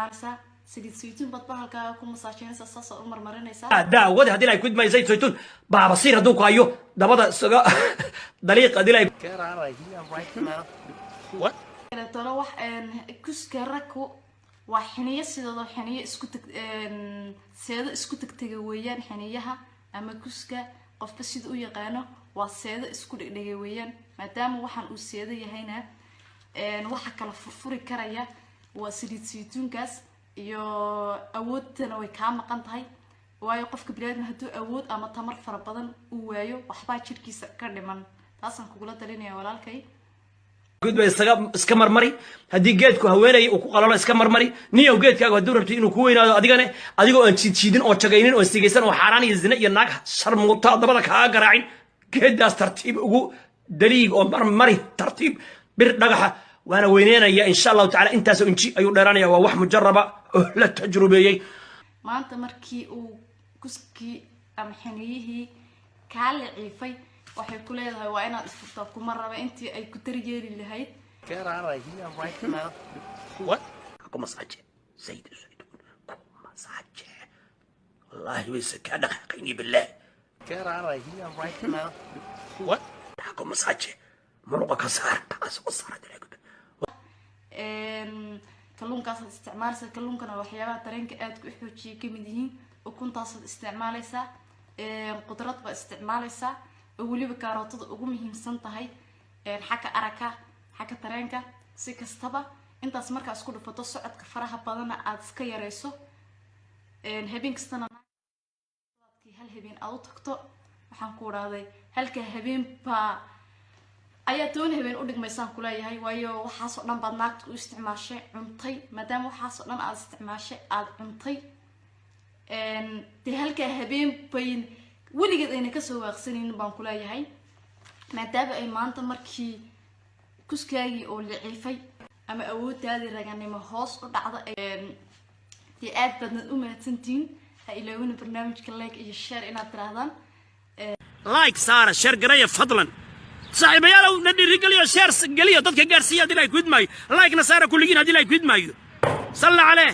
استعمالها سليد زيتون بطبها الكا كم مساجين ساس عمر مرينا دا وده هدي لا يكون ما زيت زيتون بصير هدوك أيوه ده بدأ سجا دليق هدي لا what ترى واحد كوس كركو وحنية سيدا حنية اسكتك تجويان حنيها أما كوسكا قف بس يدو يقانو والسيدا اسكتك تجويان ما دام واحد السيدا يهينا واحد كلا فرفوري كرايا وسليد زيتون كاس يو أود تنوي كام قنطهاي وايو قف كبلاد هدو أود أما تمر فربضن وايو وحبا شركي كردمان تاسن كقولة تليني ولالكي قد اسكمر مري هدي جيتكو هويني او قلال اسكمر مري نيو جيتكاغو هدو ربتي inuu ku weynaado adigana adigoo aan jiidin oo jagaynin oo istigeysan oo xaraan iyo zina iyo naag sharmuuta dabada ka garaacin geedaas tartiib ugu daliig oo mari tartiib bir dhagaxa waana weyneynaya insha Allah taala intaas oo inji ayu dheeranaya waa wax mujarraba oo la tajrubeeyay maanta markii uu kuskii am xaniyihi kaal ciifay waxay ku leedahay waa inaad isfurtaa kuma raba intii ay ku tarjeeri lahayd what kuma saaje sayid kuma saaje wallahi wiska dhaqaqini billah what kuma saaje muruqa ka saar taas oo saarada kalluunkaas isticmaalsa kalluunkana waxyaabaha tareenka aad ku xoojiyay kamid yihiin ukuntaas isticmaalaysa qudrad ba isticmaalaysa وليب كاروتة ugu muhiimsan tahay xaka araka xaka tareenka si kastaba intaas markaas ku dhufato socodka faraha badan aad iska yareyso habeen kastana hal habeen aad u tagto waxaan ku raaday halka habeen ba ayaa toon habeen u dhigmaysan ku leeyahay waayo waxaas oo dhan baad naagta u isticmaashay cuntay maadaama waxaas oo dhan aad isticmaashay aad cuntay halka habeen bayn weligeed ayna ka soo waaqsanaynin baan ku leeyahay maadaama ay maanta markii kuskaagii oo liciifay ama awooddaadii raganimo hoos u dhacda dee aad baadnad u mahadsantihiin ha ilaawina barnaamijka like iyo share inaad tirahdaan like saara share garaya fadlan saaxiibayaalow na dhiirigeliyo share geliyo dadka gaarsiiya hadii ay ku idmaayo like na saara kulligiin hadii ay ku idmaayo salla calee